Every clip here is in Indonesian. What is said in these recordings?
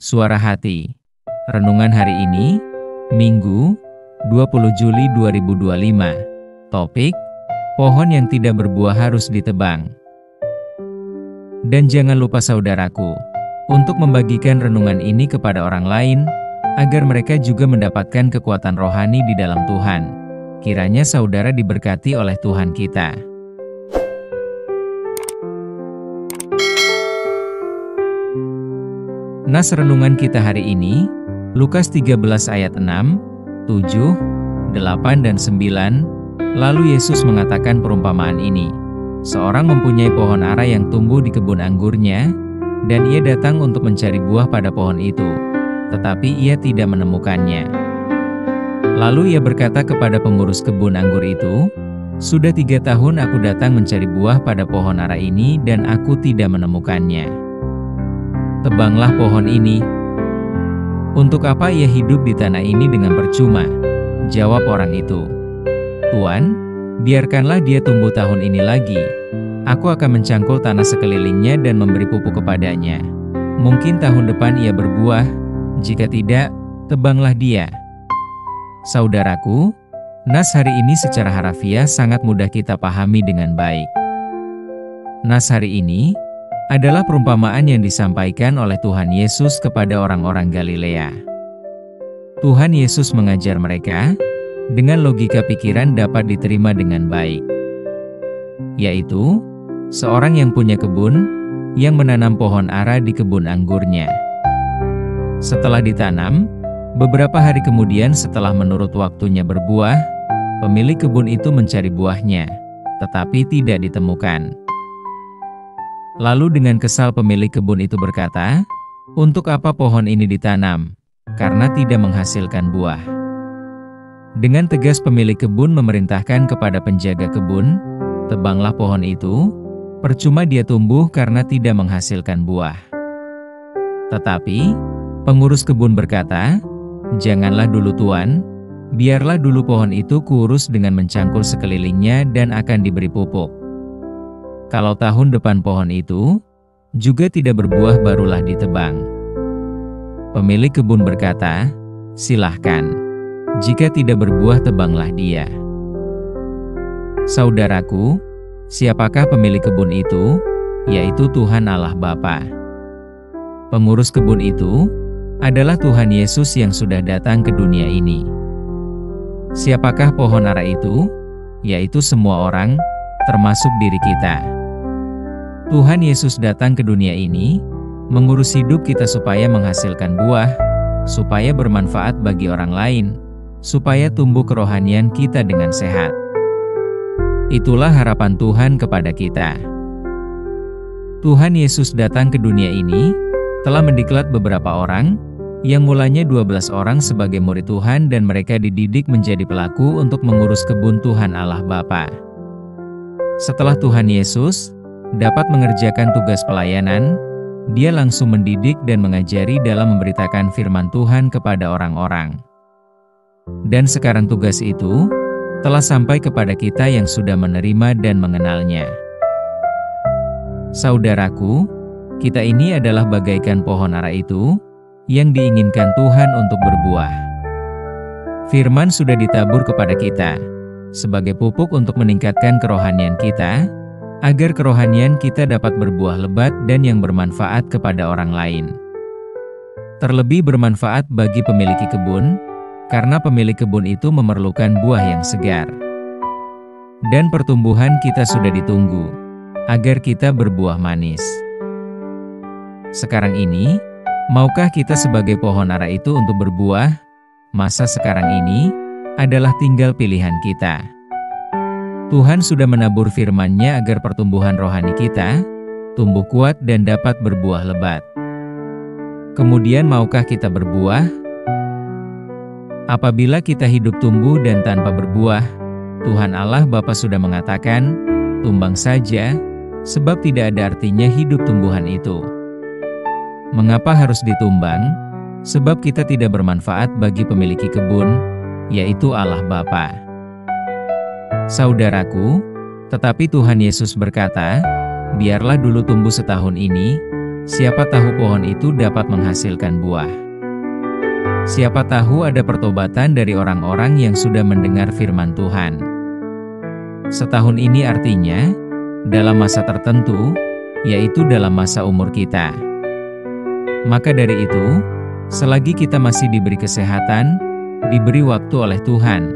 Suara Hati. Renungan hari ini, Minggu, 20 Juli 2025. Topik, pohon yang tidak berbuah harus ditebang. Dan jangan lupa saudaraku, untuk membagikan renungan ini kepada orang lain, agar mereka juga mendapatkan kekuatan rohani di dalam Tuhan. Kiranya saudara diberkati oleh Tuhan kita. Nas renungan kita hari ini, Lukas 13 ayat 6, 7, 8 dan 9. Lalu Yesus mengatakan perumpamaan ini. Seorang mempunyai pohon ara yang tumbuh di kebun anggurnya, dan ia datang untuk mencari buah pada pohon itu, tetapi ia tidak menemukannya. Lalu ia berkata kepada pengurus kebun anggur itu, "Sudah 3 tahun aku datang mencari buah pada pohon ara ini dan aku tidak menemukannya. Tebanglah pohon ini." "Untuk apa ia hidup di tanah ini dengan percuma?" jawab orang itu. "Tuan, biarkanlah dia tumbuh tahun ini lagi. Aku akan mencangkul tanah sekelilingnya dan memberi pupuk kepadanya. Mungkin tahun depan ia berbuah, jika tidak, tebanglah dia." Saudaraku, nas hari ini secara harafiah sangat mudah kita pahami dengan baik. Nas hari ini adalah perumpamaan yang disampaikan oleh Tuhan Yesus kepada orang-orang Galilea. Tuhan Yesus mengajar mereka dengan logika pikiran dapat diterima dengan baik, yaitu seorang yang punya kebun, yang menanam pohon ara di kebun anggurnya. Setelah ditanam, beberapa hari kemudian setelah menurut waktunya berbuah, pemilik kebun itu mencari buahnya, tetapi tidak ditemukan. Lalu dengan kesal pemilik kebun itu berkata, "Untuk apa pohon ini ditanam? Karena tidak menghasilkan buah." Dengan tegas pemilik kebun memerintahkan kepada penjaga kebun, "Tebanglah pohon itu, percuma dia tumbuh karena tidak menghasilkan buah." Tetapi pengurus kebun berkata, "Janganlah dulu Tuan, biarlah dulu pohon itu kurus dengan mencangkul sekelilingnya dan akan diberi pupuk. Kalau tahun depan pohon itu juga tidak berbuah barulah ditebang." Pemilik kebun berkata, "Silahkan, jika tidak berbuah tebanglah dia." Saudaraku, siapakah pemilik kebun itu? Yaitu Tuhan Allah Bapa. Pengurus kebun itu adalah Tuhan Yesus yang sudah datang ke dunia ini. Siapakah pohon ara itu? Yaitu semua orang, termasuk diri kita. Tuhan Yesus datang ke dunia ini, mengurus hidup kita supaya menghasilkan buah, supaya bermanfaat bagi orang lain, supaya tumbuh kerohanian kita dengan sehat. Itulah harapan Tuhan kepada kita. Tuhan Yesus datang ke dunia ini, telah mendiklat beberapa orang, yang mulanya 12 orang sebagai murid Tuhan dan mereka dididik menjadi pelaku untuk mengurus kebun Tuhan Allah Bapa. Setelah Tuhan Yesus dapat mengerjakan tugas pelayanan, dia langsung mendidik dan mengajari dalam memberitakan firman Tuhan kepada orang-orang. Dan sekarang tugas itu telah sampai kepada kita yang sudah menerima dan mengenalnya. Saudaraku, kita ini adalah bagaikan pohon ara itu, yang diinginkan Tuhan untuk berbuah. Firman sudah ditabur kepada kita, sebagai pupuk untuk meningkatkan kerohanian kita, agar kerohanian kita dapat berbuah lebat dan yang bermanfaat kepada orang lain. Terlebih bermanfaat bagi pemilik kebun, karena pemilik kebun itu memerlukan buah yang segar. Dan pertumbuhan kita sudah ditunggu, agar kita berbuah manis. Sekarang ini, maukah kita sebagai pohon ara itu untuk berbuah? Masa sekarang ini adalah tinggal pilihan kita. Tuhan sudah menabur firman-Nya agar pertumbuhan rohani kita tumbuh kuat dan dapat berbuah lebat. Kemudian maukah kita berbuah? Apabila kita hidup tumbuh dan tanpa berbuah, Tuhan Allah Bapa sudah mengatakan, "Tumbang saja, sebab tidak ada artinya hidup tumbuhan itu." Mengapa harus ditumbang? Sebab kita tidak bermanfaat bagi pemilik kebun, yaitu Allah Bapa. Saudaraku, tetapi Tuhan Yesus berkata, "Biarlah dulu tumbuh setahun ini, Siapa tahu pohon itu dapat menghasilkan buah. Siapa tahu ada pertobatan dari orang-orang yang sudah mendengar firman Tuhan. Setahun ini artinya, dalam masa tertentu, yaitu dalam masa umur kita. Maka dari itu, selagi kita masih diberi kesehatan, diberi waktu oleh Tuhan,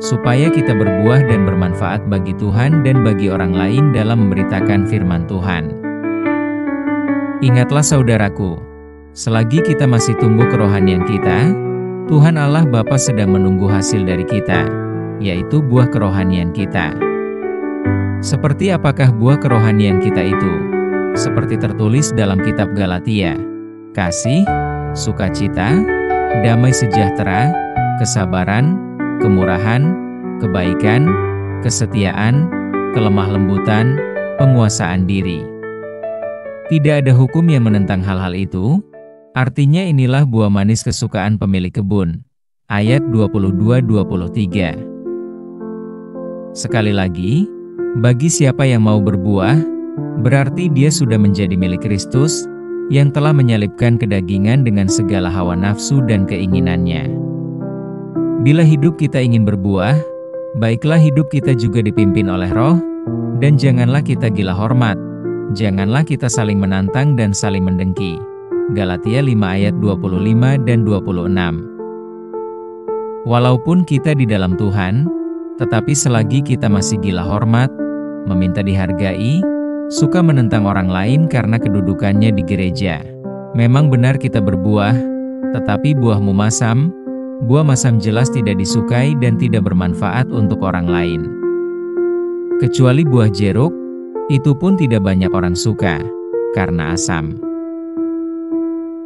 supaya kita berbuah dan bermanfaat bagi Tuhan dan bagi orang lain dalam memberitakan firman Tuhan. Ingatlah saudaraku, selagi kita masih tumbuh kerohanian kita, Tuhan Allah Bapa sedang menunggu hasil dari kita, yaitu buah kerohanian kita. Seperti apakah buah kerohanian kita itu? Seperti tertulis dalam kitab Galatia, kasih, sukacita, damai sejahtera, kesabaran, kemurahan, kebaikan, kesetiaan, kelemah lembutan, penguasaan diri. Tidak ada hukum yang menentang hal-hal itu, artinya inilah buah manis kesukaan pemilik kebun. Ayat 22-23. Sekali lagi, bagi siapa yang mau berbuah, berarti dia sudah menjadi milik Kristus, yang telah menyalibkan kedagingan dengan segala hawa nafsu dan keinginannya. Bila hidup kita ingin berbuah, baiklah hidup kita juga dipimpin oleh Roh, dan janganlah kita gila hormat, janganlah kita saling menantang dan saling mendengki. Galatia 5 ayat 25 dan 26. Walaupun kita di dalam Tuhan, tetapi selagi kita masih gila hormat, meminta dihargai, suka menentang orang lain karena kedudukannya di gereja. Memang benar kita berbuah, tetapi buahmu masam, buah masam jelas tidak disukai dan tidak bermanfaat untuk orang lain. Kecuali buah jeruk, itu pun tidak banyak orang suka, karena asam.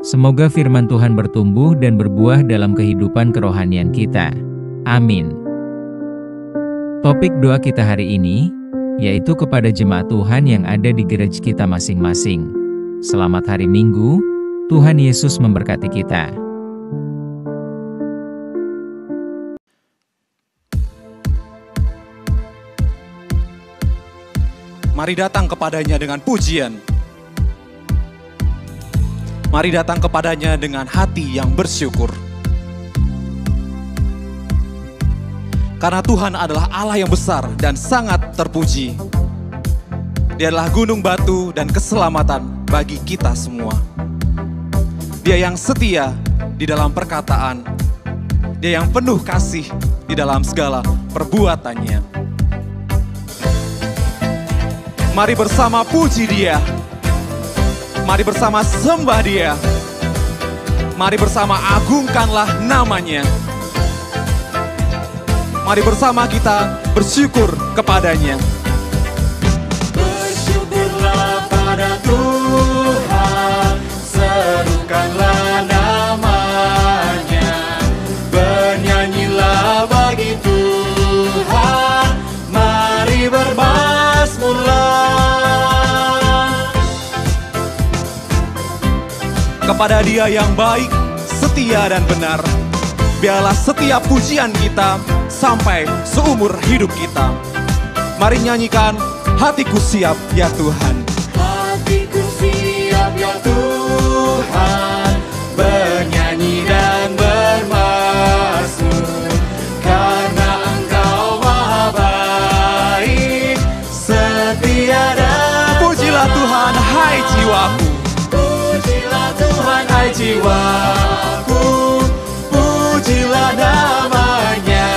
Semoga firman Tuhan bertumbuh dan berbuah dalam kehidupan kerohanian kita. Amin. Topik doa kita hari ini, yaitu kepada jemaat Tuhan yang ada di gereja kita masing-masing. Selamat hari Minggu, Tuhan Yesus memberkati kita. Mari datang kepadanya dengan pujian. Mari datang kepadanya dengan hati yang bersyukur. Karena Tuhan adalah Allah yang besar dan sangat terpuji. Dia adalah gunung batu dan keselamatan bagi kita semua. Dia yang setia di dalam perkataan. Dia yang penuh kasih di dalam segala perbuatannya. Mari bersama puji Dia. Mari bersama sembah Dia. Mari bersama agungkanlah namanya. Mari bersama kita bersyukur kepadanya. Bersyukurlah pada Tuhan, serukanlah namanya. Bernyanyilah bagi Tuhan, mari bermazmurlah. Kepada Dia yang baik, setia dan benar, biarlah setiap pujian kita sampai seumur hidup kita. Mari nyanyikan, hatiku siap ya Tuhan. Hatiku siap ya Tuhan, bernyanyi dan bermazmur. Karena Engkau maha baik, setia dan Pujilah Tuhan, hai jiwaku. Pujilah Tuhan, hai jiwaku. Pujilah namanya.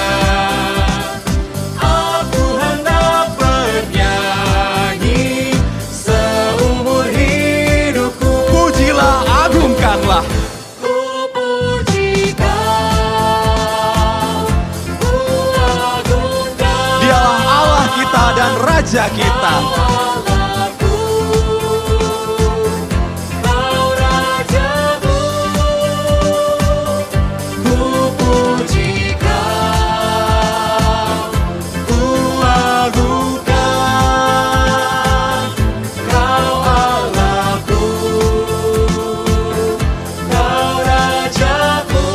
Aku hendak bernyanyi seumur hidupku. Pujilah, agungkanlah. Ku puji Kau, ku agungkan. Dialah Allah kita dan Raja kita. Allahku, Kau Rajaku. Ku puji Kau, ku agungkan. Kau Allahku, Kau Rajaku.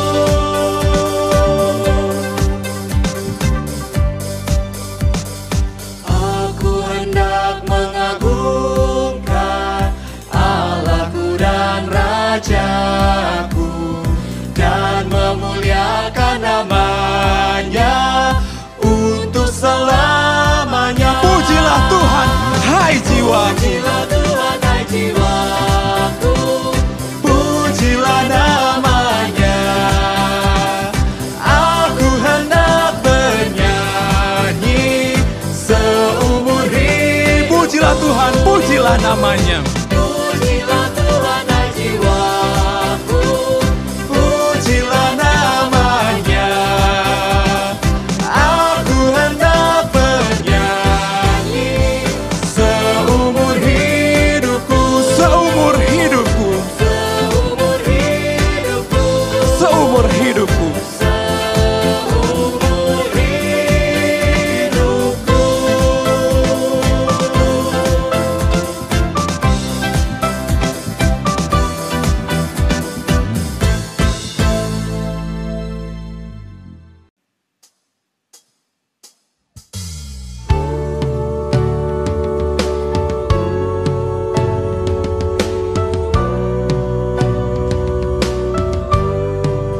Aku hendak namanya. Pujilah Tuhan hai jiwaku, pujilah namanya. Aku hendak bernyanyi seumur hidupku, Seumur hidupku, seumur hidupku, seumur hidupku. seumur hidupku.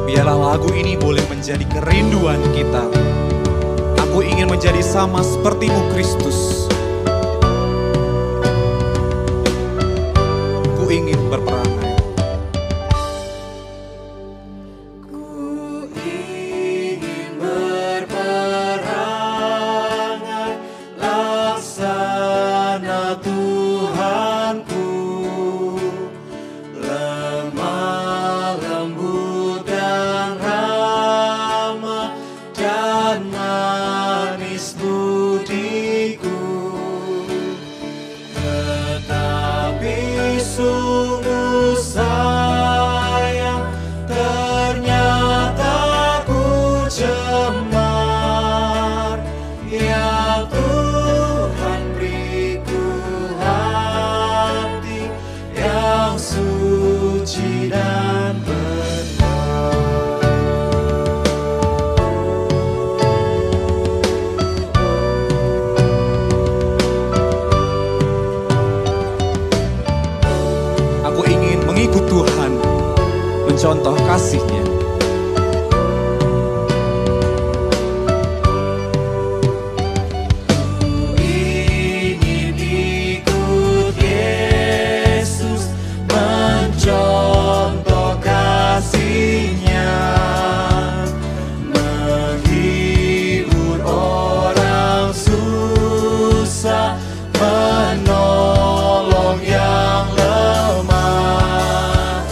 Biarlah lagu ini boleh menjadi kerinduan kita. Aku ingin menjadi sama sepertimu Kristus. Ku ingin berperangai. Ku ingin berperangai laksana Tuhanku, lemah lembut dan ramah dan manis budiku. Tetapi sungguh sayang, ternyata ku cemar. Ya Tuhan, beriku hati yang suci dan benar. Aku ingin mengikut Tuhan, mencontoh kasih-Nya. Ingin ikut Yesus, mencontoh kasih-Nya, menghibur orang susah, menolong yang lemah.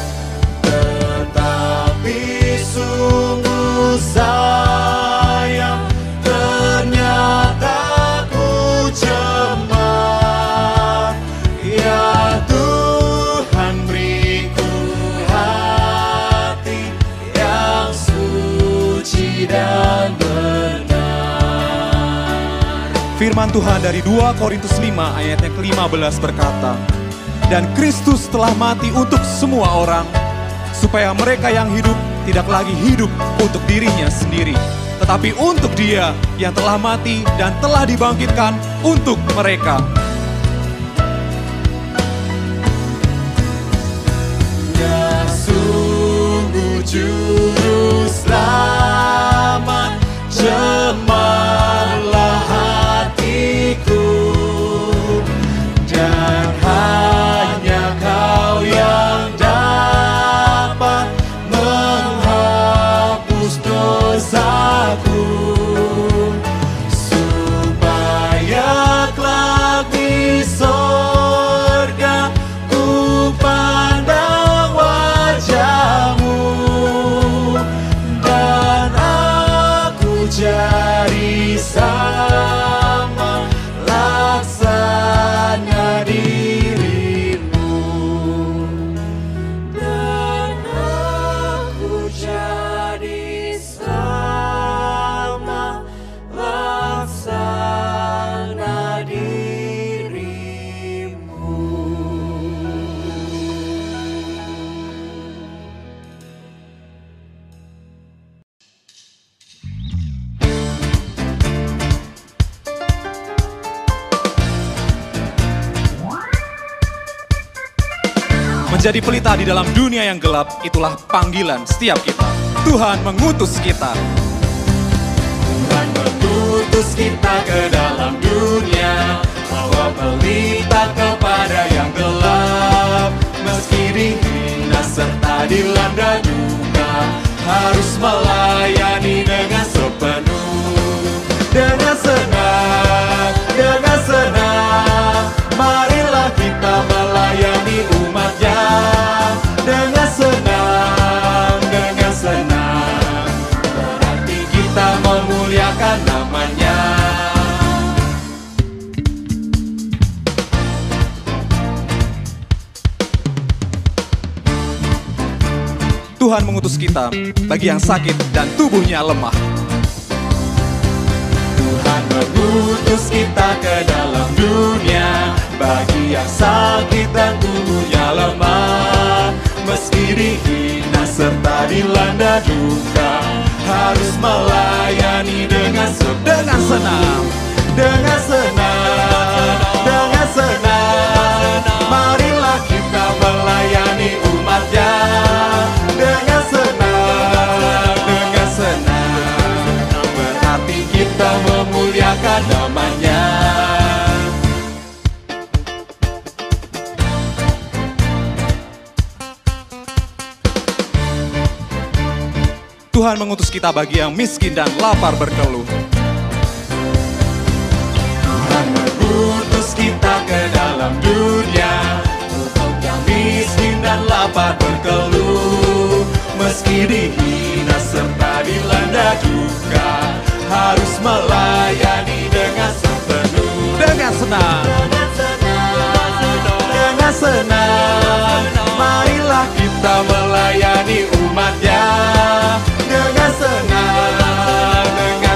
Tetapi sungguh sayang, ternyata ku cemar. Ya Tuhan, beriku hati yang suci dan benar. Firman Tuhan dari 2 Korintus 5 ayatnya ke-15 berkata, "Dan Kristus telah mati untuk semua orang, supaya mereka yang hidup tidak lagi hidup untuk dirinya sendiri, tetapi untuk Dia yang telah mati dan telah dibangkitkan untuk mereka." Ya sungguh juru selamat, cemarlah hatiku, dan hanya Kau yang dapat menghapus dosaku, supaya kelak di sorga ku pandang wajah-Mu, dan aku jadi sama laksana diri-Mu, dan aku jadi sama laksana diri-Mu. Menjadi pelita di dalam dunia yang gelap, itulah panggilan setiap kita. Tuhan mengutus kita. Tuhan mengutus kita ke dalam dunia, bawa pelita kepada yang gelap. Meski dihina serta dilanda duka, harus melayani dengan sepenuh. Dengan senang, marilah kita Tuhan mengutus kita bagi yang sakit dan tubuhnya lemah. Tuhan mengutus kita ke dalam dunia bagi yang sakit dan tubuhnya lemah. Meski dihina serta dilanda duka, harus melayani dengan senang. Dengan senang, dengan senang, marilah kita melayani umatnya. Dengan senang, berarti kita memuliakan namanya. Tuhan mengutus kita bagi yang miskin dan lapar berkeluh. Tuhan mengutus kita ke dalam dunia untuk yang miskin dan lapar berkeluh. Meski dihina serta dilanda duka, harus melayani dengan sepenuh. Dengan senang, dengan senang, marilah kita melayani umatnya. Dengan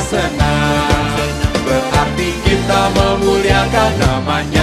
senang, berarti kita memuliakan namanya.